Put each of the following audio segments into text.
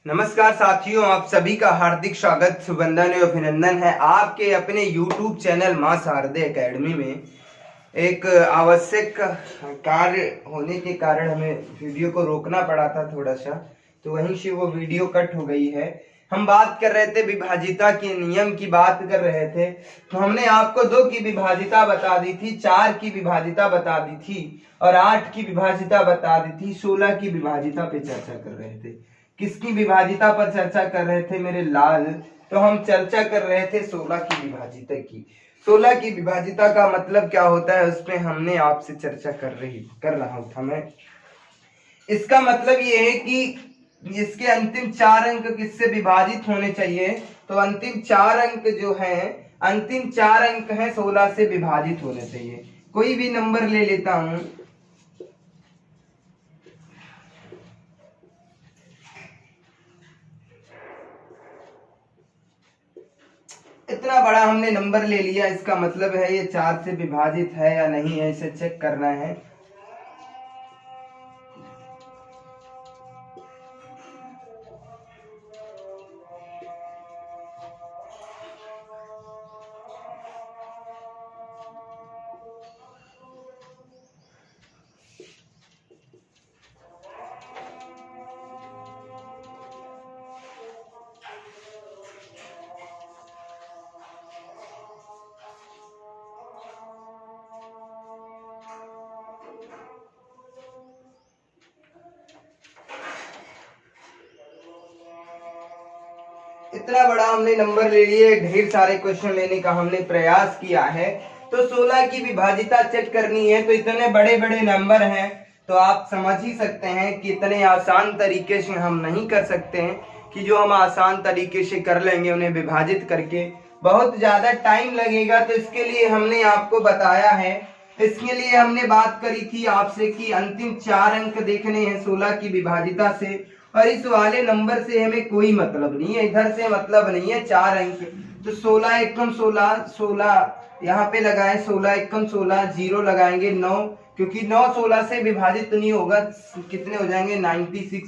नमस्कार साथियों, आप सभी का हार्दिक स्वागत, सुबंधन और अभिनंदन है आपके अपने YouTube चैनल मां शारदे एकेडमी में। एक आवश्यक कार्य होने के कारण हमें वीडियो को रोकना पड़ा था थोड़ा सा, तो वहीं से वो वीडियो कट हो गई है। हम बात कर रहे थे विभाजिता के नियम की बात कर रहे थे, तो हमने आपको 2 की विभाजिता बता दी थी, 4 की विभाजिता बता दी थी और 8 की विभाजिता बता दी थी। 16 की विभाजिता पे चर्चा कर रहे थे। किसकी विभाजिता पर चर्चा कर रहे थे मेरे लाल? तो हम चर्चा कर रहे थे 16 की विभाजिता की। 16 की विभाजिता का मतलब क्या होता है, उसमें हमने आपसे चर्चा कर रहा था मैं। इसका मतलब ये है कि इसके अंतिम 4 अंक किससे विभाजित होने चाहिए? तो अंतिम 4 अंक जो है, अंतिम 4 अंक है 16 से विभाजित होने चाहिए। कोई भी नंबर ले लेता हूं, इतना बड़ा हमने नंबर ले लिया, इसका मतलब है ये 4 से विभाजित है या नहीं है, इसे चेक करना है। इतना बड़ा हमने नंबर ले लिए, ढेर सारे क्वेश्चन लेने का हमने प्रयास किया है, तो 16 की विभाजिता चेक करनी है। तो इतने बड़े बड़े नंबर हैं, तो आप समझ ही सकते हैं कि इतने आसान तरीके से हम नहीं कर सकते हैं कि जो हम आसान तरीके से कर लेंगे उन्हें विभाजित करके, बहुत ज्यादा टाइम लगेगा। तो इसके लिए हमने आपको बताया है, इसके लिए हमने बात करी थी आपसे कि अंतिम 4 अंक देखने हैं 16 की विभाजिता से, और इस वाले नंबर से हमें कोई मतलब नहीं है, इधर से मतलब नहीं है। 4 अंक तो 16 एकम 16, 16 यहाँ पे लगाए, 16 एकम 16, 0 लगाएंगे 9, क्योंकि 9 16 से विभाजित नहीं होगा, कितने हो जाएंगे 96।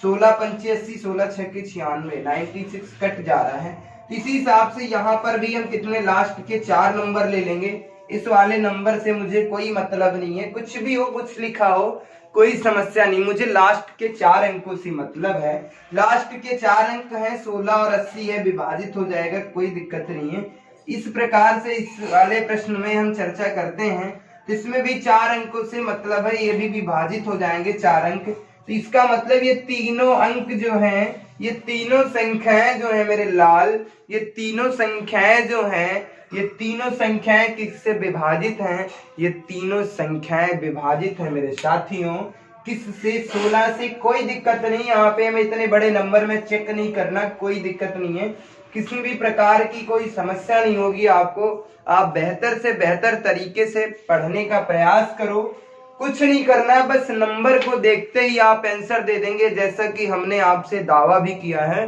16 पंचे 80, 16 छक्के 96, 96 कट जा रहा है। इसी हिसाब से यहाँ पर भी हम कितने लास्ट के 4 नंबर ले लेंगे। इस वाले नंबर से मुझे कोई मतलब नहीं है, कुछ भी हो, कुछ लिखा हो, कोई समस्या नहीं, मुझे लास्ट के 4 अंकों से मतलब है। लास्ट के 4 अंक हैं 16 और 80 है, विभाजित हो जाएगा, कोई दिक्कत नहीं है। इस प्रकार से इस वाले प्रश्न में हम चर्चा करते हैं, इसमें भी 4 अंकों से मतलब है, ये भी विभाजित हो जाएंगे 4 अंक। तो इसका मतलब ये तीनों अंक जो हैं, ये तीनों संख्याएं जो है मेरे लाल, ये तीनों संख्याएं जो हैं, ये तीनों संख्याएं किससे विभाजित हैं? ये तीनों संख्याएं विभाजित हैं मेरे साथियों, किससे? 16 से। कोई दिक्कत नहीं, यहाँ पे हमें इतने बड़े नंबर में चेक नहीं करना, कोई दिक्कत नहीं है, किसी भी प्रकार की कोई समस्या नहीं होगी आपको। आप बेहतर से बेहतर तरीके से पढ़ने का प्रयास करो, कुछ नहीं करना है, बस नंबर को देखते ही आप आंसर दे देंगे। जैसा कि हमने आपसे दावा भी किया है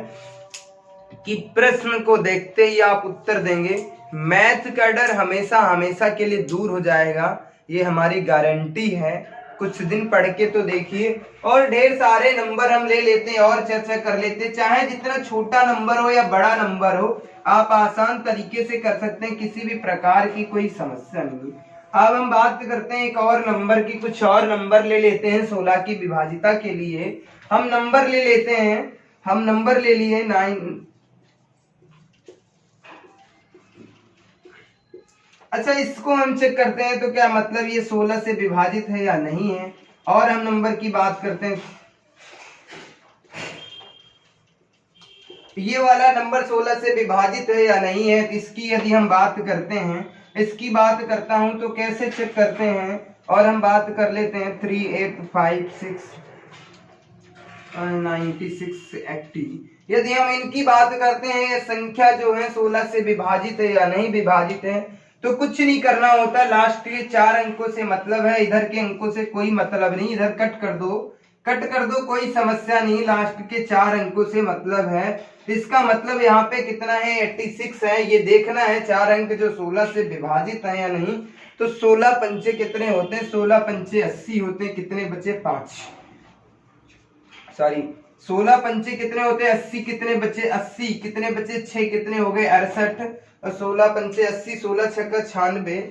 कि प्रश्न को देखते ही आप उत्तर देंगे, मैथ का डर हमेशा हमेशा के लिए दूर हो जाएगा, ये हमारी गारंटी है। कुछ दिन पढ़ के तो देखिए, और ढेर सारे नंबर हम ले लेते हैं और चर्चा कर लेते हैं, चाहे जितना छोटा नंबर हो या बड़ा नंबर हो, आप आसान तरीके से कर सकते हैं, किसी भी प्रकार की कोई समस्या नहीं। अब हम बात करते हैं एक और नंबर की, कुछ और नंबर ले लेते हैं 16 की विभाजिता के लिए। हम नंबर ले लेते हैं, हम नंबर ले लिए 9। अच्छा, इसको हम चेक करते हैं, तो क्या मतलब ये 16 से विभाजित है या नहीं है। और हम नंबर की बात करते हैं, ये वाला नंबर 16 से विभाजित है या नहीं है। इसकी यदि हम बात करते हैं, इसकी बात करता हूं तो कैसे चेक करते हैं, और हम बात कर लेते हैं 3 8 5 6 96 80। यदि हम इनकी बात करते हैं, ये संख्या जो है 16 से विभाजित है या नहीं विभाजित है, तो कुछ नहीं करना होता, लास्ट के 4 अंकों से मतलब है, इधर के अंकों से कोई मतलब नहीं, इधर कट कर दो, कट कर दो, कोई समस्या नहीं, लास्ट के 4 अंकों से मतलब है। इसका मतलब यहाँ पे कितना है, 86 है, ये देखना है 4 अंक जो 16 से विभाजित है या नहीं। तो 16 पंचे कितने होते हैं, 16 पंचे 80 होते हैं, कितने बचे 5, सॉरी 16 पंचे कितने होते हैं 80, कितने बचे 80, कितने बचे 6, कितने हो गए 68, और 16 पंचे 80, 16 छक्का 96,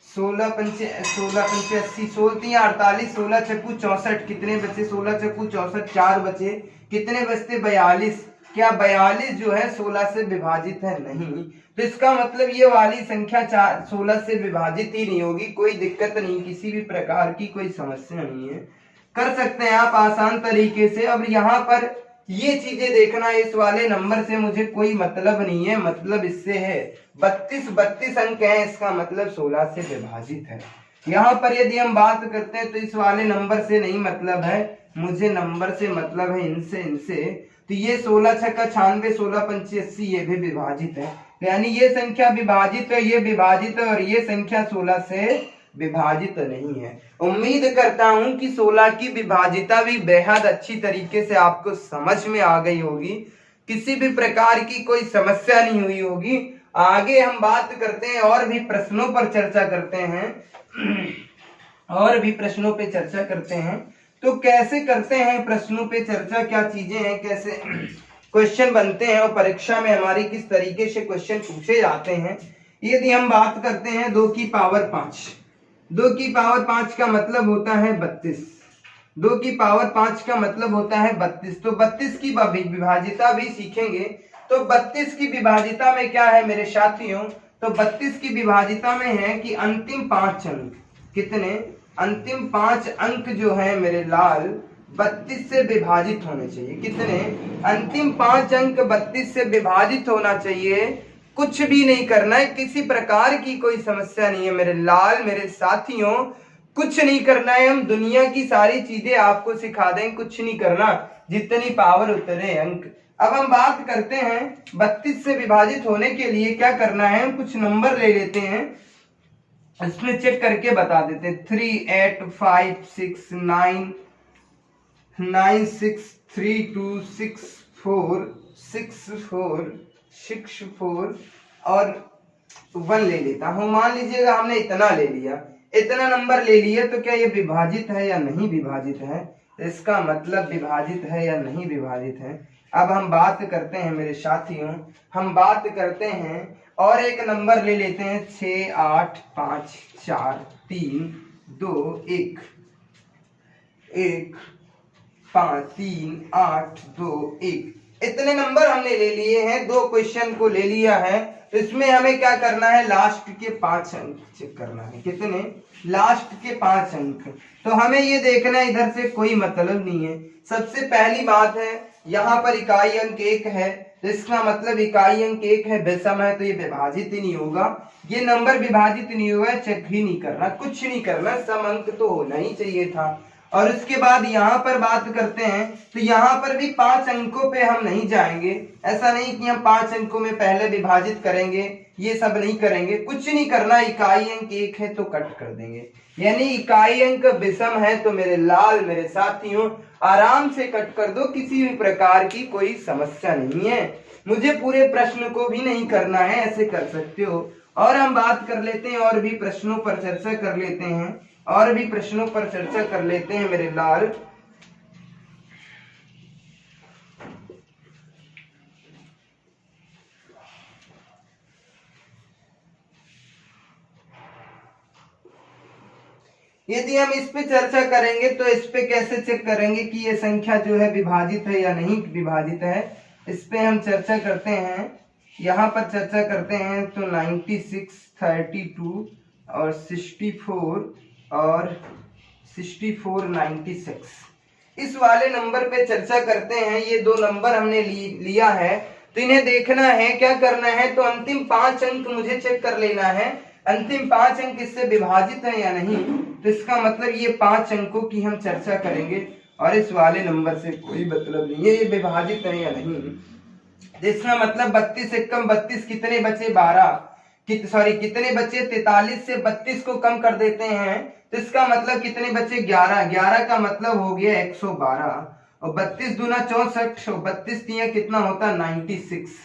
16 पंचे 80, 16 48, 16 छक्कू 64, कितने बचे 16 छक्कू 64, 4 बचे, कितने बचते 42। क्या 42 जो है 16 से विभाजित है? नहीं। तो इसका मतलब ये वाली संख्या 16 से विभाजित ही नहीं होगी। कोई दिक्कत नहीं, किसी भी प्रकार की कोई समस्या नहीं है, कर सकते हैं आप आसान तरीके से। अब यहाँ पर ये चीजें देखना, इस वाले नंबर से मुझे कोई मतलब नहीं है, मतलब इससे है 32 अंक है, इसका मतलब 16 से विभाजित है। यहाँ पर यदि हम बात करते हैं तो इस वाले नंबर से नहीं मतलब है, मुझे नंबर से मतलब है इनसे। तो ये 16 छक्का 96, 16 पंचे 80, ये भी विभाजित है, यानी ये संख्या विभाजित है, ये विभाजित है, और ये संख्या 16 से विभाजित नहीं है। उम्मीद करता हूं कि 16 की विभाजिता भी बेहद अच्छी तरीके से आपको समझ में आ गई होगी, किसी भी प्रकार की कोई समस्या नहीं हुई होगी। आगे हम बात करते हैं और भी प्रश्नों पर चर्चा करते हैं, और भी प्रश्नों पे चर्चा करते हैं। तो कैसे करते हैं प्रश्नों पे चर्चा, क्या चीजें हैं, कैसे क्वेश्चन बनते हैं, और परीक्षा में हमारी किस तरीके से क्वेश्चन पूछे जाते हैं। यदि हम बात करते हैं 2 की पावर 5, 2 की पावर 5 का मतलब होता है 32, 2 की पावर 5 का मतलब होता है 32। तो 32 की विभाजिता भी सीखेंगे। तो 32 की विभाजिता में क्या है मेरे साथियों, तो 32 की विभाजिता में है कि अंतिम 5 अंक, कितने अंतिम 5 अंक जो है मेरे लाल 32 से विभाजित होने चाहिए। कितने अंतिम 5 अंक 32 से विभाजित होना चाहिए। कुछ भी नहीं करना है, किसी प्रकार की कोई समस्या नहीं है मेरे लाल, मेरे साथियों, कुछ नहीं करना है। हम दुनिया की सारी चीजें आपको सिखा दें, कुछ नहीं करना, जितनी पावर उतने अंक। अब हम बात करते हैं 32 से विभाजित होने के लिए क्या करना है, हम कुछ नंबर ले लेते हैं, इसमें चेक करके बता देते हैं। 3 8 5 6 9 9 6 3 2 6 4 6 4 6 4 और 1 ले लेता हूं। मान लीजिएगा हमने इतना ले लिया, इतना नंबर ले लिया, तो क्या ये विभाजित है या नहीं विभाजित है, इसका मतलब विभाजित है या नहीं विभाजित है। अब हम बात करते हैं मेरे साथियों, हम बात करते हैं और एक नंबर ले लेते हैं 6 8 5 4 3 2 1 1 5 3 8 2 1, इतने नंबर हमने ले लिए हैं, 2 क्वेश्चन को ले लिया है। तो इसमें हमें क्या करना है, लास्ट के 5 अंक चेक करना है। कितने, लास्ट के 5 अंक। तो हमें ये देखना है, इधर से कोई मतलब नहीं है। सबसे पहली बात है, यहाँ पर इकाई अंक 1 है, तो इसका मतलब इकाई अंक 1 है, विषम है, तो ये विभाजित ही नहीं होगा, ये नंबर विभाजित नहीं हुआ है, चेक ही नहीं करना, कुछ नहीं करना, सम अंक तो होना ही चाहिए था। और उसके बाद यहाँ पर बात करते हैं, तो यहाँ पर भी 5 अंकों पे हम नहीं जाएंगे। ऐसा नहीं कि हम 5 अंकों में पहले विभाजित करेंगे, ये सब नहीं करेंगे, कुछ नहीं करना। इकाई अंक 1 है तो कट कर देंगे, यानी इकाई अंक विषम है तो मेरे लाल, मेरे साथियों, आराम से कट कर दो, किसी भी प्रकार की कोई समस्या नहीं है। मुझे पूरे प्रश्न को भी नहीं करना है, ऐसे कर सकते हो। और हम बात कर लेते हैं, और भी प्रश्नों पर चर्चा कर लेते हैं, और भी प्रश्नों पर चर्चा कर लेते हैं मेरे लाल। यदि हम इस पे चर्चा करेंगे तो इस पे कैसे चेक करेंगे कि ये संख्या जो है विभाजित है या नहीं विभाजित है, इस पे हम चर्चा करते हैं। यहाँ पर चर्चा करते हैं तो 96 32 और 64 और 64 96, इस वाले नंबर पे चर्चा करते हैं। ये 2 नंबर हमने लिया है, तो इन्हें देखना है, क्या करना है, तो अंतिम 5 अंक मुझे चेक कर लेना है, अंतिम 5 अंक इससे विभाजित है या नहीं। तो इसका मतलब ये 5 अंकों की हम चर्चा करेंगे, और इस वाले नंबर से कोई मतलब नहीं है ये विभाजित है या नहीं। इसका मतलब 32 से कम 32, कितने बचे 12, कितने बचे 43 से 32 को कम कर देते हैं, तो इसका मतलब कितने बचे 11, 11 का मतलब हो गया 112, और 32 दूना 64, 32 तिया कितना होता है 96,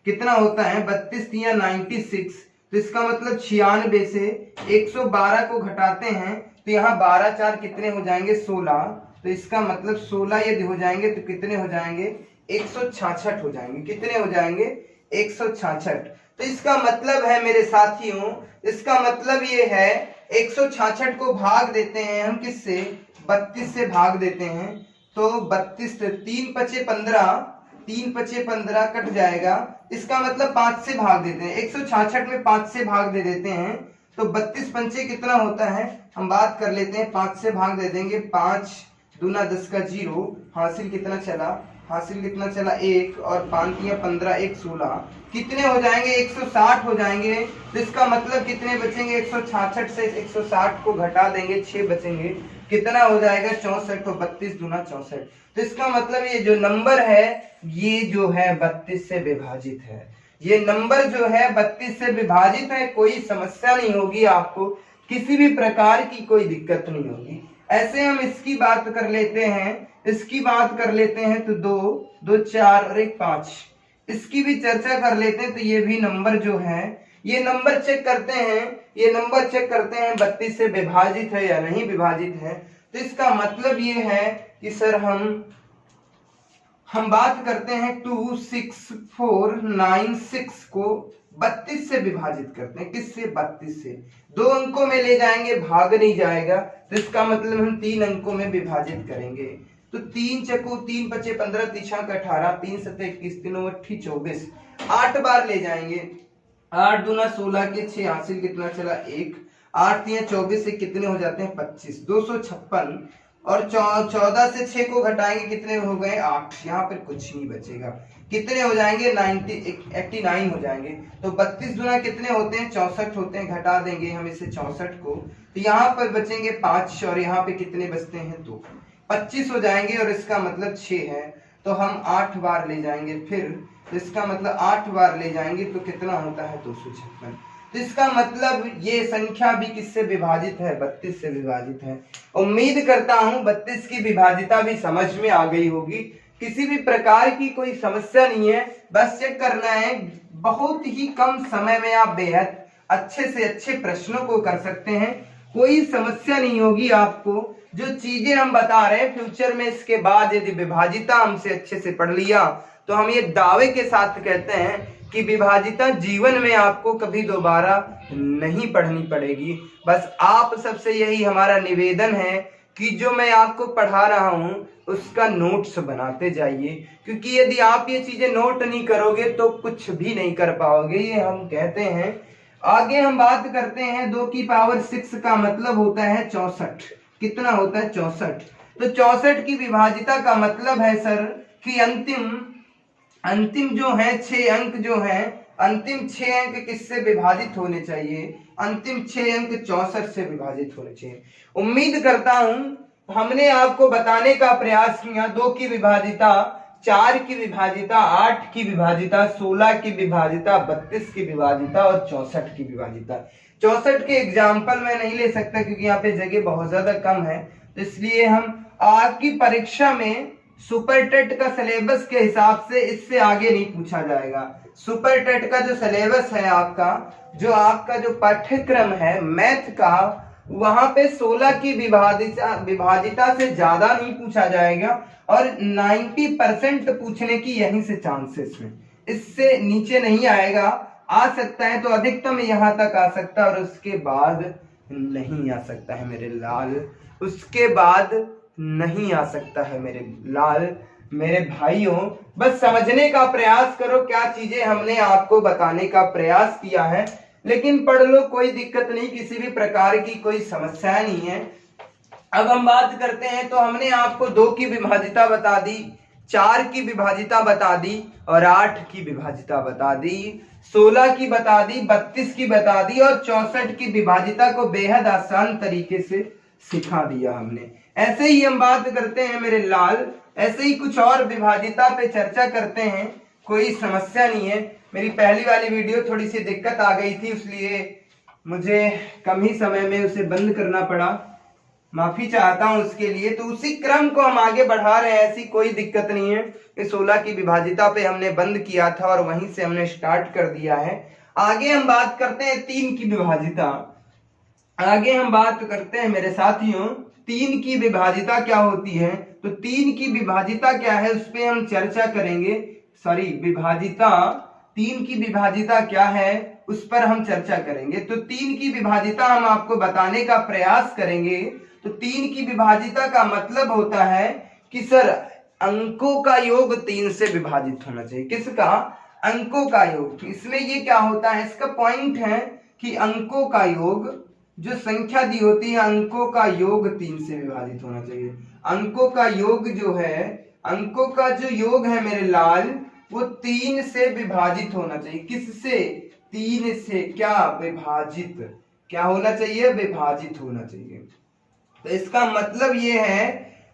कितना होता है 32 तिया 96, तो इसका मतलब 96 से 112 को घटाते हैं, तो यहाँ 12 4 कितने हो जाएंगे 16, तो इसका मतलब 16 यदि हो जाएंगे तो कितने हो जाएंगे, 166 हो जाएंगे। कितने हो जाएंगे, 166। तो इसका मतलब है मेरे साथियों, इसका मतलब ये है 166 को भाग देते हैं हम किससे, 32 से भाग देते हैं। तो 32 3 पचे 15, 3 पचे 15 कट जाएगा। इसका मतलब 5 से भाग देते हैं, 166 में 5 से भाग दे देते हैं तो 32 पंचे कितना होता है, हम बात कर लेते हैं। 5 से भाग दे देंगे, 5 दूना 10 का 0, हासिल कितना चला, हासिल कितना चला 1, और 5 या 15 1 16, कितने हो जाएंगे, 160 हो जाएंगे। तो इसका मतलब कितने बचेंगे, 166 से 160 को घटा देंगे, 6 बचेंगे, कितना हो जाएगा 64। तो 32 दूना 64। तो इसका मतलब ये जो नंबर है ये जो है 32 से विभाजित है। ये नंबर जो है 32 से विभाजित है। कोई समस्या नहीं होगी आपको, किसी भी प्रकार की कोई दिक्कत नहीं होगी। ऐसे हम इसकी बात कर लेते हैं, इसकी बात कर लेते हैं तो 2 2 4 और 1 5, इसकी भी चर्चा कर लेते हैं। तो ये भी नंबर जो है, ये नंबर चेक करते हैं, ये नंबर चेक करते हैं 32 से विभाजित है या नहीं विभाजित है। तो इसका मतलब ये है कि सर हम बात करते हैं 26496 को 32 से विभाजित करते हैं। किससे, 32 से। 2 अंकों में ले जाएंगे, भाग नहीं जाएगा, तो इसका मतलब हम 3 अंकों में विभाजित करेंगे। तो 3 चको 3 पचे 15, 3 छक 18, 3 सते 21, 3 अट्ठी 24, 8 बार ले जाएंगे। 8 दूना 16 के 6, हासिल कितना चला 1, 8 या 24 से कितने हो जाते हैं 25, 256, और 14 से 6 को घटाएंगे, कितने हो गए 8, यहाँ पर कुछ नहीं बचेगा, कितने हो जाएंगे 89 हो जाएंगे। तो 32 गुना कितने होते हैं, 64 होते हैं, घटा देंगे हम इसे 64 को, तो यहाँ पर बचेंगे 5, और यहाँ पे कितने बचते हैं 2, 25 हो जाएंगे, और इसका मतलब 6 है। तो हम 8 बार ले जाएंगे फिर, तो इसका मतलब 8 बार ले जाएंगे तो कितना होता है 256। तो इसका मतलब ये संख्या भी किससे विभाजित है, 32 से विभाजित है। उम्मीद करता हूं 32 की विभाजिता भी समझ में आ गई होगी। किसी भी प्रकार की कोई समस्या नहीं है, बस चेक करना है। बहुत ही कम समय में आप बेहद अच्छे से अच्छे प्रश्नों को कर सकते हैं, कोई समस्या नहीं होगी आपको। जो चीजें हम बता रहे हैं फ्यूचर में, इसके बाद यदि विभाजिता हमसे अच्छे से पढ़ लिया तो हम ये दावे के साथ कहते हैं कि विभाजिता जीवन में आपको कभी दोबारा नहीं पढ़नी पड़ेगी। बस आप सबसे यही हमारा निवेदन है कि जो मैं आपको पढ़ा रहा हूं उसका नोट्स बनाते जाइए, क्योंकि यदि आप ये चीजें नोट नहीं करोगे तो कुछ भी नहीं कर पाओगे, ये हम कहते हैं। आगे हम बात करते हैं 2 की पावर 6 का मतलब होता है 64। कितना होता है 64। तो 64 की विभाजिता का मतलब है सर कि अंतिम जो है 6 अंक जो है, अंतिम 6 अंक किससे विभाजित होने चाहिए, अंतिम 6 अंक 64 से विभाजित होने चाहिए। उम्मीद करता हूं हमने आपको बताने का प्रयास किया। 2 की विभाजिता, 4 की विभाजिता, 8 की विभाजिता, 16 की विभाजिता, 32 की विभाजिता और 64 की विभाजिता। 64 के एग्जाम्पल मैं नहीं ले सकता क्योंकि यहाँ पे जगह बहुत ज्यादा कम है, तो इसलिए हम आपकी परीक्षा में सुपर टेट का सिलेबस के हिसाब से इससे आगे नहीं पूछा जाएगा। सुपर टेट का जो सिलेबस है आपका, जो पाठ्यक्रम है मैथ का, वहां पे 16 की विभाजिता से ज्यादा नहीं पूछा जाएगा, और 90% पूछने की यहीं से चांसेस है। इससे नीचे नहीं आएगा, आ सकता है तो अधिकतम यहां तक आ सकता है, और उसके बाद नहीं आ सकता है मेरे लाल, उसके बाद नहीं आ सकता है मेरे लाल। मेरे भाइयों, बस समझने का प्रयास करो, क्या चीजें हमने आपको बताने का प्रयास किया है, लेकिन पढ़ लो, कोई दिक्कत नहीं, किसी भी प्रकार की कोई समस्या नहीं है। अब हम बात करते हैं, तो हमने आपको 2 की विभाजिता बता दी, 4 की विभाजिता बता दी, और 8 की विभाजिता बता दी, 16 की बता दी, 32 की बता दी, और 64 की विभाजिता को बेहद आसान तरीके से सिखा दिया हमने। ऐसे ही हम बात करते हैं मेरे लाल, ऐसे ही कुछ और विभाजिता पे चर्चा करते हैं, कोई समस्या नहीं है। मेरी पहली वाली वीडियो थोड़ी सी दिक्कत आ गई थी, इसलिए मुझे कम ही समय में उसे बंद करना पड़ा, माफी चाहता हूं उसके लिए। तो उसी क्रम को हम आगे बढ़ा रहे हैं, ऐसी कोई दिक्कत नहीं है। इस 16 की विभाजिता पे हमने बंद किया था और वहीं से हमने स्टार्ट कर दिया है। आगे हम बात करते हैं 3 की विभाजिता। आगे हम बात करते हैं मेरे साथियों तीन की विभाजिता क्या होती है, तो तीन की विभाजिता क्या है उस पे हम चर्चा करेंगे। सॉरी, विभाजिता, तीन की विभाजिता क्या है उस पर हम चर्चा करेंगे। तो तीन की विभाजिता हम आपको बताने का प्रयास करेंगे। तो तीन की विभाजिता का मतलब होता है कि सर अंकों का योग तीन से विभाजित होना चाहिए। किसका? अंकों का योग। इसमें ये क्या होता है, इसका पॉइंट है कि अंकों का योग, जो संख्या दी होती है अंकों का योग तीन से विभाजित होना चाहिए। अंकों का योग जो है, अंकों का जो योग है मेरे लाल, वो तीन से विभाजित होना चाहिए। किससे? तीन से। क्या? विभाजित। क्या होना चाहिए? विभाजित होना चाहिए। तो इसका मतलब ये है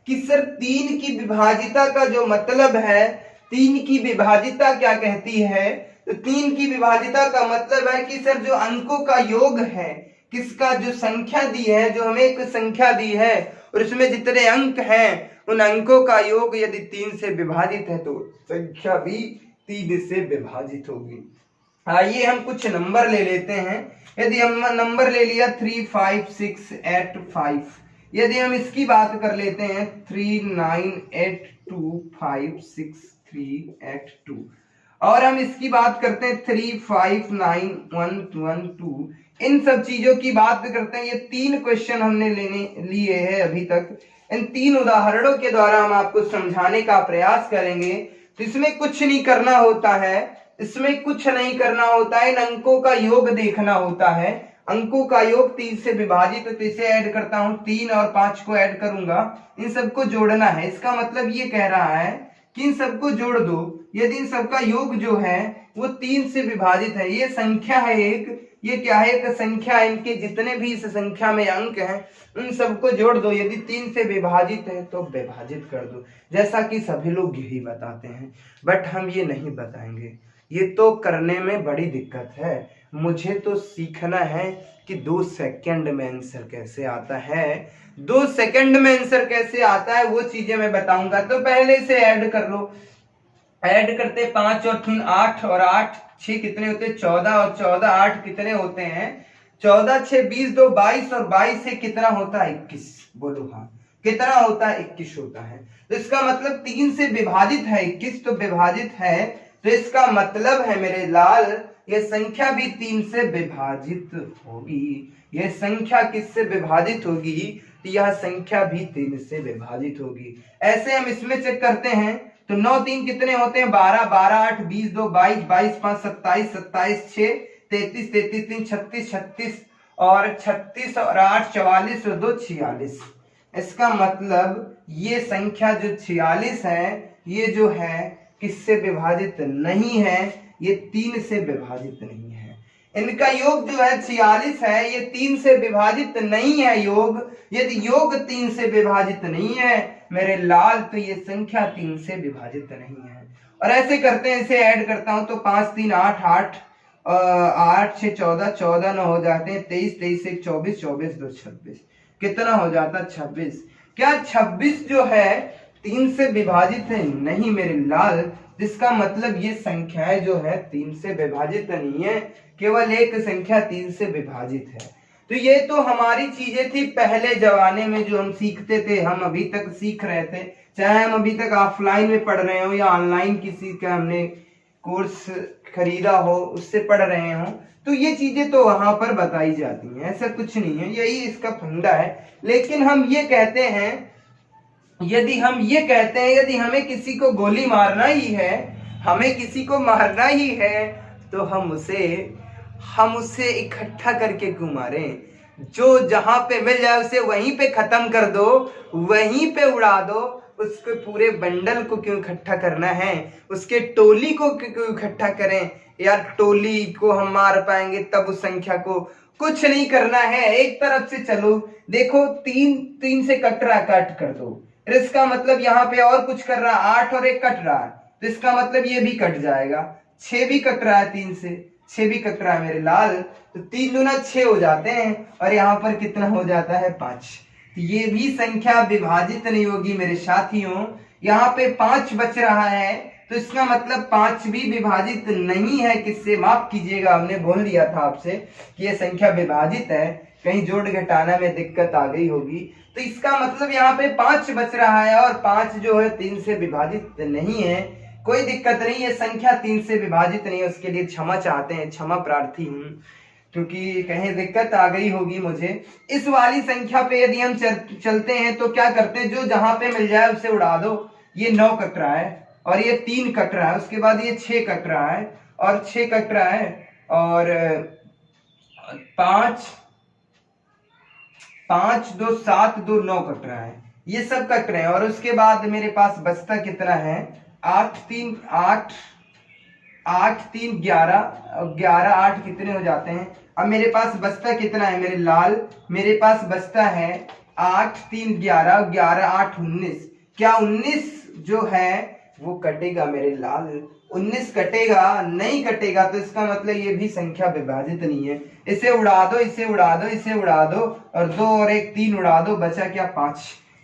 कि सर तीन की विभाजिता का जो मतलब है, तीन की विभाजिता क्या कहती है, तो तीन की विभाजिता का मतलब है कि सर जो अंकों का योग है, किसका? जो संख्या दी है, जो हमें एक संख्या दी है और उसमें जितने अंक हैं उन अंकों का योग यदि तीन से विभाजित है तो संख्या भी तीन से विभाजित होगी। आइए हम कुछ नंबर ले लेते हैं। यदि हम नंबर ले लिया 3, 5, 6, 8, 5, यदि हम इसकी बात कर लेते हैं 3, 9, 8, 2, 5, 6, 3, 8, 2, और हम इसकी बात करते हैं 3, 5, 9, 1, 1, 2, इन सब चीजों की बात करते हैं। ये तीन क्वेश्चन हमने लिए हैं अभी तक। इन तीन उदाहरणों के द्वारा हम आपको समझाने का प्रयास करेंगे। तो इसमें कुछ नहीं करना होता है, इसमें कुछ नहीं करना होता है, इन अंकों का योग देखना होता है। अंकों का योग तीन से विभाजित, तो इसे ऐड करता हूं, 3 और 5 को ऐड करूंगा, इन सबको जोड़ना है। इसका मतलब ये कह रहा है कि इन सबको जोड़ दो। यदि इन सबका योग जो है वो तीन से विभाजित है, ये संख्या है एक, ये क्या है? एक संख्या है। इनके जितने भी इस संख्या में अंक हैं उन सबको जोड़ दो। यदि तीन से विभाजित है तो विभाजित कर दो, जैसा कि सभी लोग यही बताते हैं, बट हम ये नहीं बताएंगे। ये तो करने में बड़ी दिक्कत है। मुझे तो सीखना है कि 2 सेकंड में आंसर कैसे आता है। 2 सेकंड में आंसर कैसे आता है वो चीजें मैं बताऊंगा। तो पहले से ऐड कर लो। ऐड करते 5 और 3 8, और 8 6 कितने होते हैं? 14, और 14 8 कितने होते हैं? 14 6 20, 2 22, और 22 से कितना होता है? 21। बोलो हाँ, कितना होता है? 21 होता है। तो इसका मतलब 3 से विभाजित है 21, तो विभाजित है, तो इसका मतलब है मेरे लाल ये संख्या भी 3 से विभाजित होगी। यह संख्या किससे विभाजित होगी? तो यह संख्या भी 3 से विभाजित होगी। ऐसे हम इसमें चेक करते हैं। तो 9 3 कितने होते हैं? 12, 12 8 20, 2 22, 22 5 27, 27 6 33, 33 3 36, 36 और 36 और 8 44 और 2 46। इसका मतलब ये संख्या जो 46 है, ये जो है किससे विभाजित नहीं है? ये 3 से विभाजित नहीं है। इनका योग जो है 46 है, ये 3 से विभाजित नहीं है योग। यदि योग 3 से विभाजित नहीं है मेरे लाल, तो ये संख्या 3 से विभाजित नहीं है। और ऐसे करते हैं, इसे ऐड करता हूं तो 5 3 8 8, 8 6 14, 14 9 हो जाते हैं 23, 23 1 24, 24 2 26, कितना हो जाता? 26। क्या 26 जो है 3 से विभाजित है? नहीं मेरे लाल, जिसका मतलब ये संख्याएं जो है 3 से विभाजित नहीं है, केवल एक संख्या 3 से विभाजित है। तो ये तो हमारी चीजें थी पहले जमाने में जो हम सीखते थे, हम अभी तक सीख रहे थे, चाहे हम अभी तक ऑफलाइन में पढ़ रहे हो या ऑनलाइन किसी का हमने कोर्स खरीदा हो उससे पढ़ रहे हो, तो ये चीजें तो वहां पर बताई जाती हैं, ऐसा कुछ नहीं है, यही इसका फंडा है। लेकिन हम ये कहते हैं, यदि हमें किसी को गोली मारना ही है, हमें किसी को मारना ही है, तो हम उसे इकट्ठा करके क्यों मारें? जो जहां पे मिल जाए उसे वहीं पे खत्म कर दो, वहीं पे उड़ा दो। उसके पूरे बंडल को क्यों इकट्ठा करना है? उसके टोली को क्यों इकट्ठा करें? यार टोली को हम मार पाएंगे तब उस संख्या को, कुछ नहीं करना है, एक तरफ से चलो। देखो 3 से कट रहा, कट कर दो। इसका मतलब यहाँ पे और कुछ कर रहा, 8 और 1 कट रहा है, तो इसका मतलब ये भी कट जाएगा। 6 भी कट रहा है, 3 से 6 भी कट रहा है मेरे लाल, तो 3 दूना 6 हो जाते हैं, और यहाँ पर कितना हो जाता है? 5। तो ये भी संख्या विभाजित नहीं होगी मेरे साथियों। यहाँ पे 5 बच रहा है, तो इसका मतलब 5 भी विभाजित नहीं है। किससे? माफ कीजिएगा, हमने बोल दिया था आपसे कि ये संख्या विभाजित है। कहीं जोड़ घटाना में दिक्कत आ गई होगी। तो इसका मतलब यहाँ पे 5 बच रहा है और 5 जो है 3 से विभाजित नहीं है। कोई दिक्कत नहीं है, संख्या 3 से विभाजित नहीं है, उसके लिए क्षमा चाहते हैं, क्षमा प्रार्थी हूँ, क्योंकि कहीं दिक्कत आ गई होगी मुझे। इस वाली संख्या पे यदि हम चलते हैं तो क्या करते हैं, जो जहां पे मिल जाए उसे उड़ा दो। ये 9 कट रहा है और ये 3 कट रहा है, उसके बाद ये 6 कट रहा है और 6 कट रहा है और 5 5 2 7 2 9 कट रहा है, ये सब कट रहे हैं। और उसके बाद मेरे पास बचता कितना है, 8 3 8 8 3 11 11 8 कितने हो जाते हैं। अब मेरे पास बचता कितना है मेरे लाल, मेरे पास बचता है 8 3 11 11 8 19। क्या 19 जो है वो कटेगा मेरे लाल, 19 कटेगा? नहीं कटेगा, तो इसका मतलब ये भी संख्या विभाजित नहीं है। इसे उड़ा दो, इसे उड़ा दो, इसे उड़ा दो और 2 और 1 3 उड़ा दो, बचा क्या 5।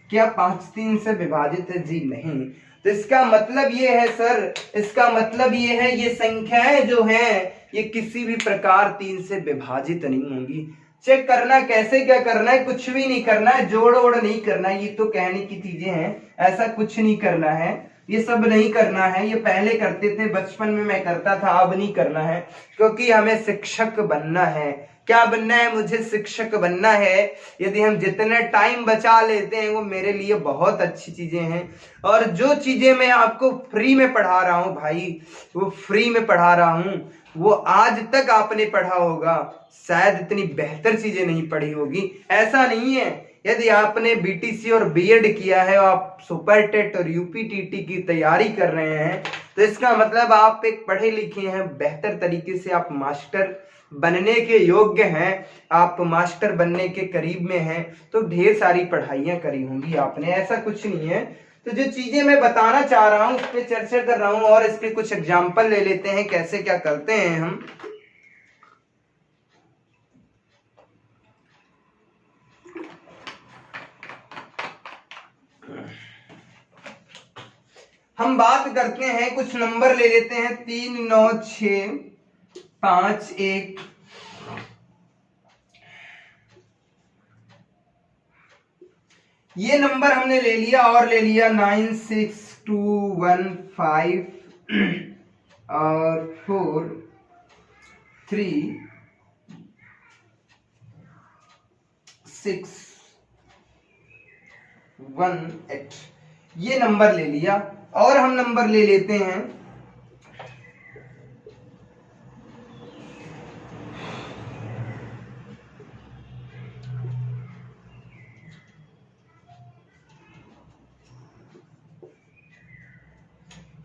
क्या 5 3 से विभाजित है? जी नहीं। तो इसका मतलब ये है सर, इसका मतलब ये है ये संख्याएं जो हैं ये किसी भी प्रकार 3 से विभाजित नहीं होंगी। चेक करना कैसे, क्या करना है, कुछ भी नहीं करना है, जोड़ ओड़ नहीं करना है, ये तो कहने की चीजें हैं, ऐसा कुछ नहीं करना है, ये सब नहीं करना है। ये पहले करते थे, बचपन में मैं करता था, अब नहीं करना है, क्योंकि हमें शिक्षक बनना है। क्या बनना है? मुझे शिक्षक बनना है। यदि हम जितने टाइम बचा लेते हैं वो मेरे लिए बहुत अच्छी चीजें हैं। और जो चीजें मैं आपको फ्री में पढ़ा रहा हूं भाई, वो फ्री में पढ़ा रहा हूं, वो आज तक आपने पढ़ा होगा, शायद इतनी बेहतर चीजें नहीं पढ़ी होगी, ऐसा नहीं है। यदि आपने बीटीसी और बीएड किया है और आप सुपर टेट और यूपीटीटी की तैयारी कर रहे हैं, तो इसका मतलब आप एक पढ़े लिखे हैं, बेहतर तरीके से आप मास्टर बनने के योग्य हैं, आप मास्टर बनने के करीब में हैं। तो ढेर सारी पढ़ाइयां करी होंगी आपने, ऐसा कुछ नहीं है। तो जो चीजें मैं बताना चाह रहा हूं उस पर चर्चा कर रहा हूं और इसके कुछ एग्जाम्पल ले लेते हैं, कैसे क्या करते हैं हम। हम बात करते हैं, कुछ नंबर ले लेते हैं, 3 9 6 5 1 ये नंबर हमने ले लिया, और ले लिया 9 6 2 1 5 और 4 3 6 1 8 ये नंबर ले लिया। और हम नंबर ले लेते हैं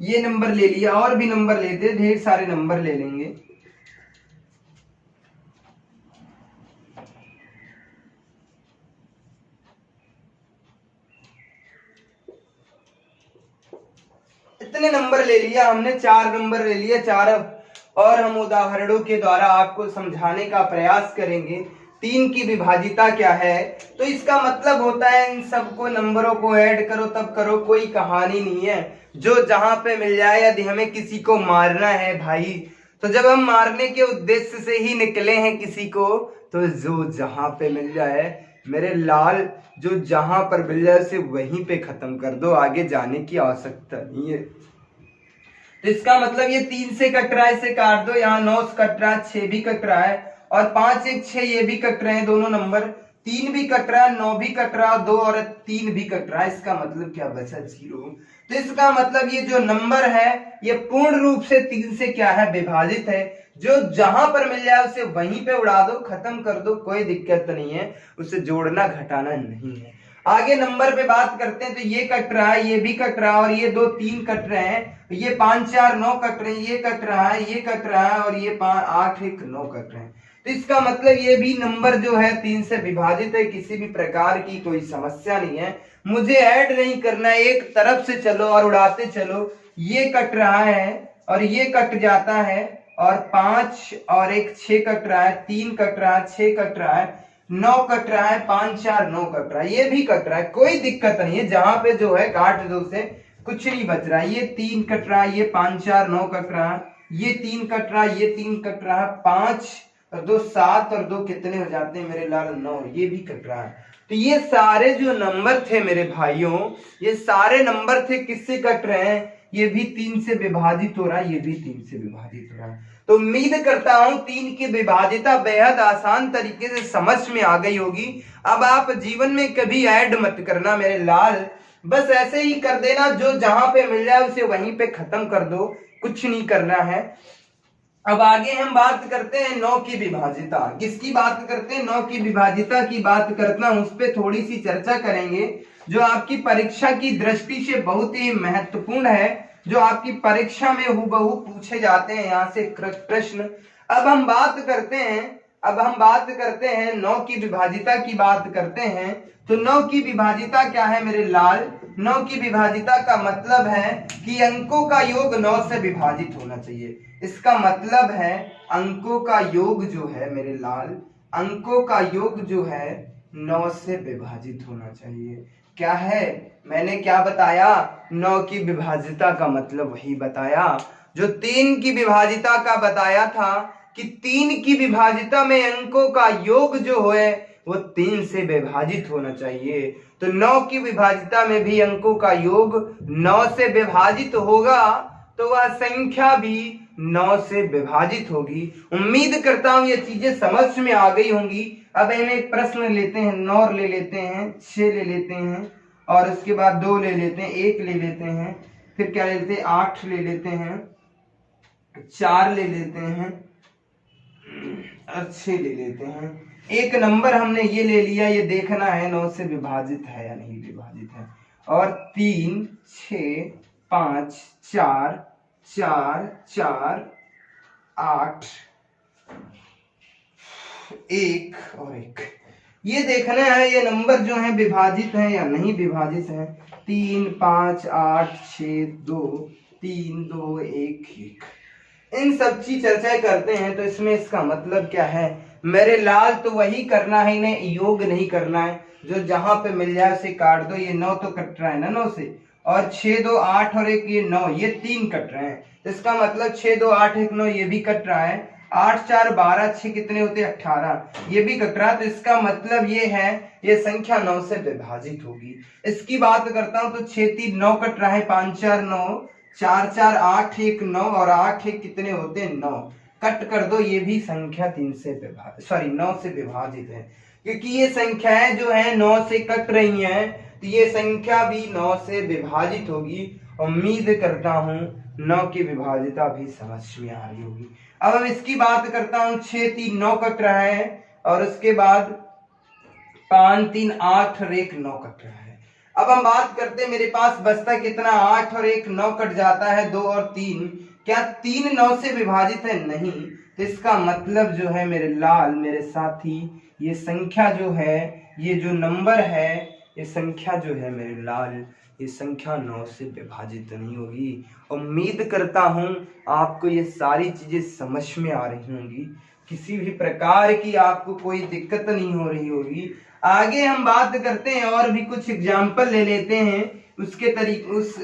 ये नंबर ले लिया, और भी नंबर लेते, ढेर सारे नंबर ले लेंगे। इतने नंबर ले लिया हमने, 4 नंबर ले लिया, 4। और हम उदाहरणों के द्वारा आपको समझाने का प्रयास करेंगे 3 की विभाजिता क्या है। तो इसका मतलब होता है इन सबको नंबरों को ऐड करो तब करो, कोई कहानी नहीं है, जो जहां पे मिल जाए। यदि हमें किसी को मारना है भाई, तो जब हम मारने के उद्देश्य से ही निकले हैं किसी को, तो जो जहां पे मिल जाए मेरे लाल, जो जहां पर मिल जाए उसे वहीं पे खत्म कर दो, आगे जाने की आवश्यकता नहीं है। तो इसका मतलब ये 3 से कट रहा है, इसे काट दो, यहाँ 9 से कट रहा है, 6 भी कट रहा है और 5 1 6 ये भी कट रहे हैं दोनों नंबर, 3 भी कट रहा है, 9 भी कट रहा है, 2 और 3 भी कट रहा है। इसका मतलब क्या बचा? 0। तो इसका मतलब ये जो नंबर है ये पूर्ण रूप से 3 से क्या है? विभाजित है। जो जहां पर मिल जाए उसे वहीं पे उड़ा दो, खत्म कर दो, कोई दिक्कत नहीं है, उसे जोड़ना घटाना नहीं है। आगे नंबर पे बात करते हैं, तो ये कट रहा है, ये भी कट रहा है और ये 2 3 कट रहे हैं, ये 5 4 9 कट रहे हैं, ये कट रहा है, ये कट रहा है और ये 5 8 1 9 कट रहे हैं। तो इसका मतलब ये भी नंबर जो है 3 से विभाजित है, किसी भी प्रकार की कोई समस्या नहीं है। मुझे ऐड नहीं करना है, एक तरफ से चलो और उड़ाते चलो। ये कट रहा है और ये कट जाता है और 5 और 1 6 कट रहा है, 3 कट रहा है, 6 कट रहा है, 9 कट रहा है, 5 4 9 कट रहा है, ये भी कट रहा है, कोई दिक्कत नहीं है। जहां पे जो है काट दो से, कुछ नहीं बच रहा है। ये 3 कट रहा है, ये 5 4 9 कट रहा है, ये 3 कट रहा है, ये 3 कट रहा है, 5 और 2 7 और 2 कितने हो जाते हैं मेरे लाल 9, ये भी कट रहा है। तो ये सारे जो नंबर थे मेरे भाइयों, ये सारे नंबर थे किससे कट रहे हैं, ये भी 3 से विभाजित हो रहा है, ये भी 3 से विभाजित हो रहा है। तो उम्मीद करता हूं 3 की विभाजिता बेहद आसान तरीके से समझ में आ गई होगी। अब आप जीवन में कभी ऐड मत करना मेरे लाल, बस ऐसे ही कर देना, जो जहां पे मिल जाए उसे वहीं पे खत्म कर दो, कुछ नहीं करना है। अब आगे हम बात करते हैं 9 की विभाजिता। किसकी बात करते हैं, 9 की विभाजिता की बात करता हूं, उस पर थोड़ी सी चर्चा करेंगे, जो आपकी परीक्षा की दृष्टि से बहुत ही महत्वपूर्ण है, जो आपकी परीक्षा में हूबहू पूछे जाते हैं यहाँ से प्रश्न। अब हम बात करते हैं 9 की विभाजिता की बात करते हैं। तो 9 की विभाजिता क्या है मेरे लाल, 9 की विभाजिता का मतलब है कि अंकों का योग 9 से विभाजित होना चाहिए। इसका मतलब है अंकों का योग जो है मेरे लाल, अंकों का योग जो है 9 से विभाजित होना चाहिए। क्या है, मैंने क्या बताया, 9 की विभाजिता का मतलब वही बताया जो 3 की विभाजिता का बताया था, कि 3 की विभाजिता में अंकों का योग जो है वो 3 से विभाजित होना चाहिए। तो 9 की विभाजिता में भी अंकों का योग 9 से विभाजित होगा, तो वह संख्या भी 9 से विभाजित होगी। उम्मीद करता हूं ये चीजें समझ में आ गई होंगी। अब हम एक प्रश्न लेते हैं, 9 ले लेते हैं, 6 ले लेते हैं, और उसके बाद 2 ले लेते हैं, 1 ले लेते हैं, फिर क्या ले लेते हैं, 8 ले लेते हैं, 4 ले लेते हैं और 6 ले लेते हैं। एक नंबर हमने ये ले लिया, ये देखना है 9 से विभाजित है या नहीं विभाजित है। और 3 6 5 4 4 4 8 1 और 1, ये देखना है ये नंबर जो है विभाजित है या नहीं विभाजित है। 3 5 8 6 2 3 2 1 1, इन सब की चर्चा करते हैं। तो इसमें इसका मतलब क्या है मेरे लाल, तो वही करना है, इन्हें योग नहीं करना है, जो जहां पे मिल जाए उसे काट दो। ये 9 तो कट रहा है ना 9 से, और 6 2 8 और 1 ये 9, ये 3 कट रहे हैं। इसका मतलब 6 2 8 1 9 ये भी कट रहा है, 8 4 12 6 कितने होते हैं 18, ये भी कट रहा है। तो इसका मतलब ये है ये संख्या 9 से विभाजित होगी। इसकी बात करता हूं तो 6 3 9 कट रहा है, 5 4 9, 4 4 8 1 9 और 8 1 कितने होते हैं 9, कट कर दो, ये भी संख्या 3 से विभाजित 9 से विभाजित है। क्योंकि ये संख्याएं जो है 9 से कट रही हैं, तो ये संख्या भी 9 से विभाजित होगी। उम्मीद करता हूं 9 की विभाजिता भी समझ में आ रही होगी। अब हम इसकी बात करता हूं, 6 3 9 कट रहा है, और उसके बाद 5 3 8 और 1 9 कट रहा है। अब हम बात करते हैं मेरे पास बचता कितना, 8 और 1 9 कट जाता है, 2 और 3, क्या 3 9 से विभाजित है, नहीं। तो इसका मतलब जो है मेरे लाल मेरे साथी, ये संख्या जो है, ये जो नंबर है, ये संख्या जो है मेरे लाल, ये संख्या 9 से विभाजित नहीं होगी। उम्मीद करता हूं आपको ये सारी चीजें समझ में आ रही होंगी, किसी भी प्रकार की आपको कोई दिक्कत नहीं हो रही होगी। आगे हम बात करते हैं और भी कुछ एग्जाम्पल ले लेते हैं, उसके तरीके उस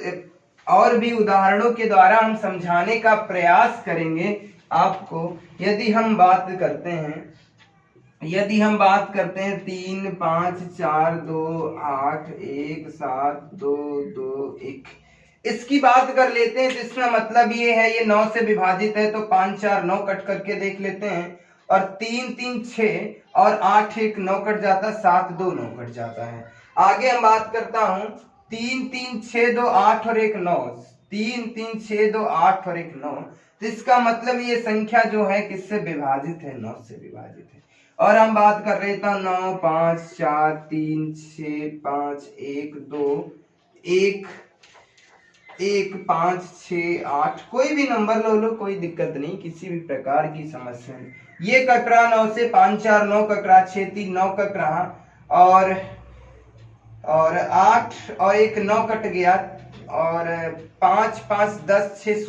और भी उदाहरणों के द्वारा हम समझाने का प्रयास करेंगे आपको। यदि हम बात करते हैं 3 5 4 2 8 1 7 2 2 1, इसकी बात कर लेते हैं। तो इसका मतलब ये है ये 9 से विभाजित है, तो 5 4 9 कट करके देख लेते हैं, और 3 3 6 और 8 1 9 कट जाता है, 7 2 9 कट जाता है। आगे हम बात करता हूं 3 3 6 2 8 और 1 9, 3 3 6 2 8 और 1 9, तो इसका मतलब ये संख्या जो है किससे विभाजित है, 9 से विभाजित है। और हम बात कर रहे थे 9 5 4 3 6 5 1 2 1 1 5 6 8, कोई भी नंबर लो, कोई दिक्कत नहीं, किसी भी प्रकार की समस्या नहीं। ये कट रहा 9 से, 5 4 9 कट रहा, 6 3 9 कट रहा, और 8 और 1 9 कट गया, और 5 5 10 6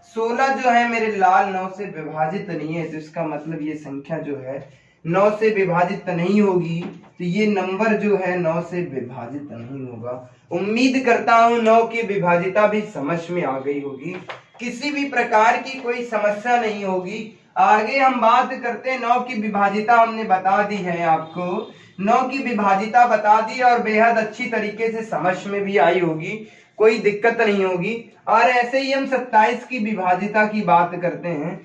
16 जो है मेरे लाल 9 से विभाजित नहीं है। तो इसका मतलब ये संख्या जो है 9 से विभाजित नहीं होगी, तो ये नंबर जो है 9 से विभाजित नहीं होगा। उम्मीद करता हूं 9 की विभाजिता भी समझ में आ गई होगी, किसी भी प्रकार की कोई समस्या नहीं होगी। आगे हम बात करते हैं 9 की विभाजिता हमने बता दी है आपको, 9 की विभाजिता बता दी और बेहद अच्छी तरीके से समझ में भी आई होगी, कोई दिक्कत नहीं होगी। और ऐसे ही हम 27 की विभाजिता की बात करते हैं,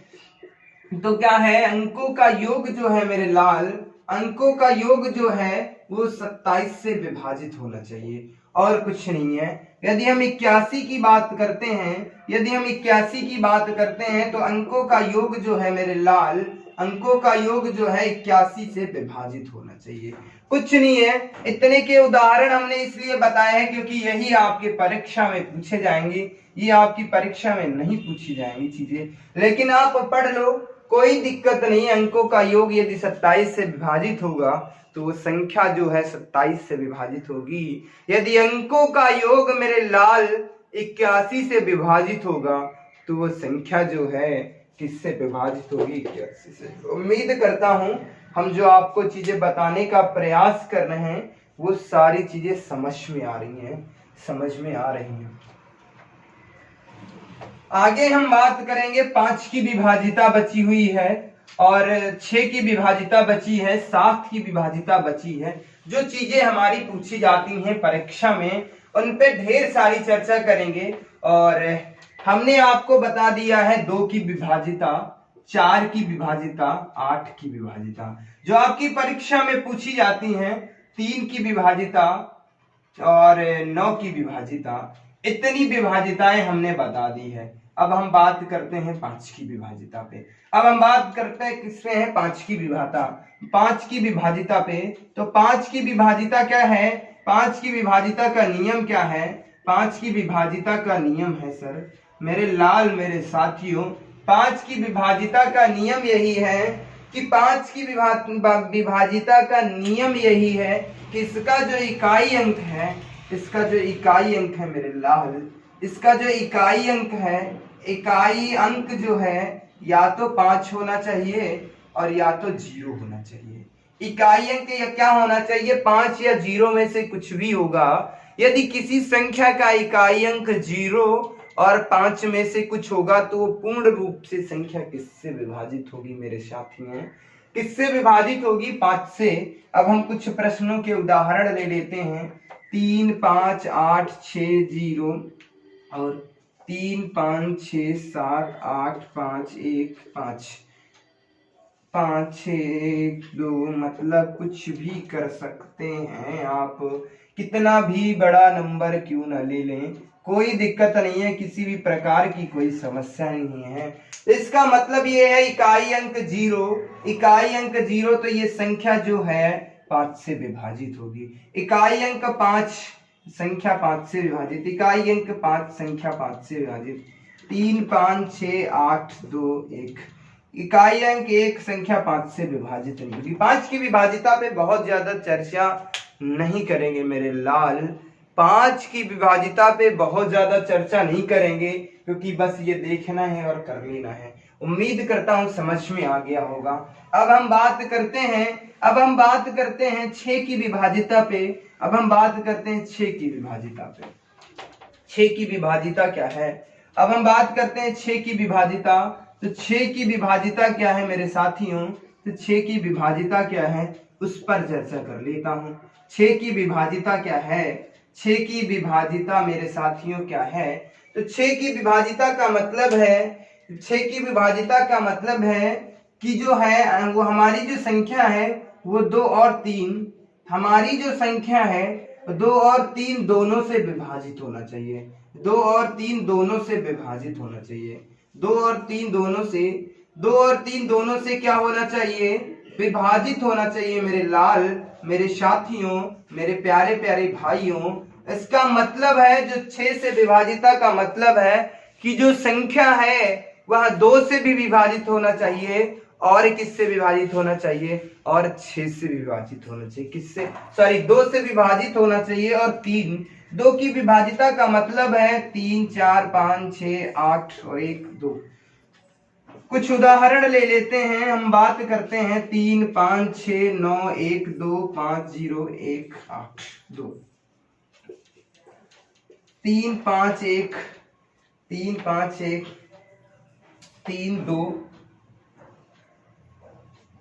तो क्या है, अंकों का योग जो है मेरे लाल, अंकों का योग जो है वो 27 से विभाजित होना चाहिए और कुछ नहीं है। यदि हम 81 की बात करते हैं, यदि हम 81 की बात करते हैं तो अंकों का योग जो है मेरे लाल, अंकों का योग जो है 81 से विभाजित होना चाहिए, कुछ नहीं है। इतने के उदाहरण हमने इसलिए बताए हैं क्योंकि यही आपके परीक्षा में पूछे जाएंगे, ये आपकी परीक्षा में नहीं पूछी जाएंगी चीजें, लेकिन आप पढ़ लो, कोई दिक्कत नहीं। अंकों का योग यदि 27 से विभाजित होगा तो वो संख्या जो है 27 से विभाजित होगी। यदि अंकों का योग मेरे लाल 81 से विभाजित होगा तो वो संख्या जो है किससे विभाजित होगी, 81 से। उम्मीद करता हूं हम जो आपको चीजें बताने का प्रयास कर रहे हैं वो सारी चीजें समझ में आ रही हैं, समझ में आ रही हैं। आगे हम बात करेंगे 5 की विभाजिता बची हुई है और 6 की विभाजिता बची है, 7 की विभाजिता बची है। जो चीजें हमारी पूछी जाती हैं परीक्षा में उन पे ढेर सारी चर्चा करेंगे। और हमने आपको बता दिया है 2 की विभाजिता, 4 की विभाजिता, 8 की विभाजिता, जो आपकी परीक्षा में पूछी जाती हैं, 3 की विभाजिता और 9 की विभाजिता, इतनी विभाजिताएं हमने बता दी है। अब हम बात करते हैं 5 की विभाजिता पे। अब हम बात करते हैं किस पे है, 5 की विभाजिता, 5 की विभाजिता पे। तो 5 की विभाजिता क्या है, 5 की विभाजिता का नियम क्या है, 5 की विभाजिता का नियम है सर मेरे लाल मेरे साथियों, 5 की विभाजिता का नियम यही है कि 5 की विभाजिता का नियम यही है कि इसका जो इकाई अंक है, इसका जो इकाई अंक है मेरे लाल, इसका जो इकाई अंक है, इकाई अंक जो है या तो 5 होना चाहिए और या तो 0 होना चाहिए। इकाई अंक या क्या होना चाहिए, 5 या 0 में से कुछ भी होगा। यदि किसी संख्या का इकाई अंक 0 और 5 में से कुछ होगा तो वो पूर्ण रूप से संख्या किससे विभाजित होगी मेरे साथियों, किससे विभाजित होगी, 5 से। अब हम कुछ प्रश्नों के उदाहरण ले लेते हैं। 3 5 8 6 0 और 3 5 6 7 8 5 1 5 5 6 1 2, मतलब कुछ भी कर सकते हैं आप, कितना भी बड़ा नंबर क्यों ना ले लें, कोई दिक्कत नहीं है, किसी भी प्रकार की कोई समस्या नहीं है। इसका मतलब ये है इकाई अंक 0, इकाई अंक 0 तो ये संख्या जो है 5 से विभाजित होगी। इकाई अंक 5 संख्या 5 से विभाजित, इकाई अंक 5 संख्या 5 से विभाजित, 3 5 6 8 2 1, इकाई अंक 1 संख्या 5 से विभाजित नहीं होगी। 5 की विभाजिता पे बहुत ज्यादा चर्चा नहीं करेंगे मेरे लाल, 5 की विभाजिता पे बहुत ज्यादा चर्चा नहीं करेंगे क्योंकि बस ये देखना है और कर लेना है। उम्मीद करता हूं समझ में आ गया होगा। अब हम बात करते हैं, अब हम बात करते हैं 6 की विभाजिता पे। अब हम बात करते हैं 6 की विभाजिता पे। 6 की विभाजिता क्या है, अब हम बात करते हैं 6 की विभाजिता। तो 6 की विभाजिता क्या है मेरे साथियों, तो 6 की विभाजिता क्या है उस पर चर्चा कर लेता हूं। 6 की विभाजिता क्या है, 6 की विभाजिता मेरे साथियों क्या है, तो 6 की विभाजिता का मतलब है, 6 की विभाजिता का मतलब है कि जो है वो हमारी जो संख्या है वो 2 और 3, हमारी जो संख्या है 2 और 3 दोनों से विभाजित होना चाहिए, 2 और 3 दोनों से विभाजित होना चाहिए, 2 और 3 दोनों से, 2 और 3 दोनों से क्या होना चाहिए, विभाजित होना चाहिए मेरे लाल मेरे साथियों मेरे प्यारे प्यारे भाइयों। इसका मतलब है जो 6 से विभाजिता का मतलब है कि जो संख्या है वह 2 से भी विभाजित होना चाहिए और किससे विभाजित होना चाहिए, और 6 से विभाजित होना चाहिए, किससे, सॉरी 2 से विभाजित होना चाहिए और 3, 2 की विभाजिता का मतलब है 3 4 5 6 8 और 1 2। कुछ उदाहरण ले लेते हैं, हम बात करते हैं 3 5 6 9 1 2 5 0 1 8 2, 3 5 1 3 5 1 3 2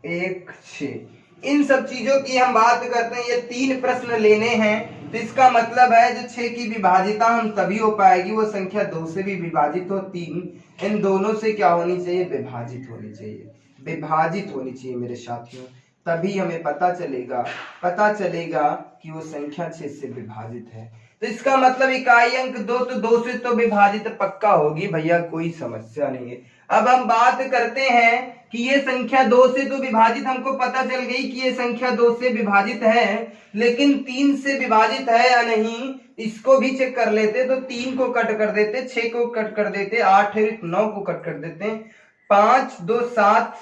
1 6। इन सब चीजों की हम बात करते हैं, ये 3 प्रश्न लेने हैं, तो इसका मतलब है जो 6 की विभाजिता हम तभी हो पाएगी वो संख्या 2 से भी विभाजित हो, 3 इन दोनों से क्या होनी चाहिए, विभाजित होनी चाहिए, विभाजित होनी चाहिए मेरे साथियों, तभी हमें पता चलेगा कि वो संख्या 6 से विभाजित है। तो इसका मतलब इकाई अंक 2, तो 2 से तो विभाजित पक्का होगी भैया, कोई समस्या नहीं है। अब हम बात करते हैं कि ये संख्या 2 से तो विभाजित, हमको पता चल गई कि ये संख्या 2 से विभाजित है, लेकिन 3 से विभाजित है या नहीं इसको भी चेक कर लेते। तो 3 को कट कर देते, 6 को कट कर देते, 8 9 को कट कर देते हैं, 5 2 7,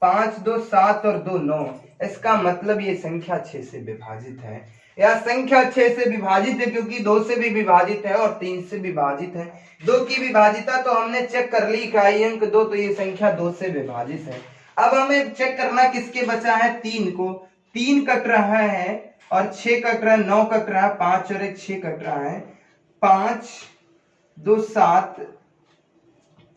5 2 7 और 2 9। इसका मतलब ये संख्या 6 से विभाजित है, या संख्या 6 से विभाजित है क्योंकि 2 से भी विभाजित है और 3 से विभाजित है। 2 की विभाजिता तो हमने चेक कर ली, इकाई अंक 2, तो ये संख्या 2 से विभाजित है। अब हमें चेक करना किसके बचा है, 3 को। 3 कट रहा है और 6 कट रहा है, 9 कट रहा है, 5 और 1 6 कट रहा है, 5 2 7,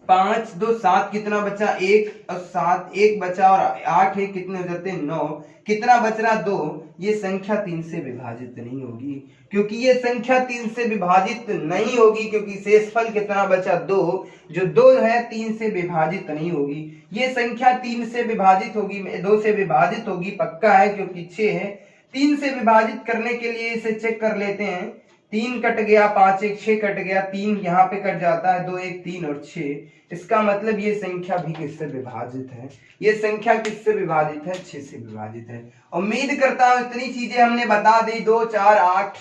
5 2 7 कितना बचा, 1 और 7 1 बचा और 8 है, कितने हो जाते हैं 9, कितना बच रहा 2। ये संख्या 3 से विभाजित नहीं होगी, क्योंकि ये संख्या 3 से विभाजित नहीं होगी, क्योंकि शेषफल कितना बचा 2, जो 2 है 3 से विभाजित नहीं होगी। ये संख्या 3 से विभाजित होगी, 2 से विभाजित होगी पक्का है, क्योंकि 6 है। 3 से विभाजित करने के लिए इसे चेक कर लेते हैं, 3 कट गया, 5 1 6 कट गया, 3 यहाँ पे कट जाता है, 2 1 3 और 6। इसका मतलब ये संख्या भी किससे विभाजित है, ये संख्या किससे विभाजित है, 6 से विभाजित है। उम्मीद करता हूं इतनी चीजें हमने बता दी, 2 4 8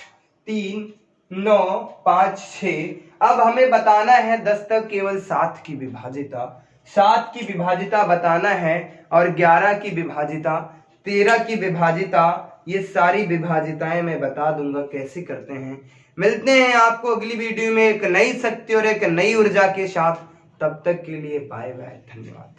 3 9 5 6। अब हमें बताना है 10 तक केवल 7 की विभाजिता, 7 की विभाजिता बताना है, और 11 की विभाजिता, 13 की विभाजिता, ये सारी विभाजिताएं मैं बता दूंगा कैसे करते हैं। मिलते हैं आपको अगली वीडियो में एक नई शक्ति और एक नई ऊर्जा के साथ, तब तक के लिए बाय बाय, धन्यवाद।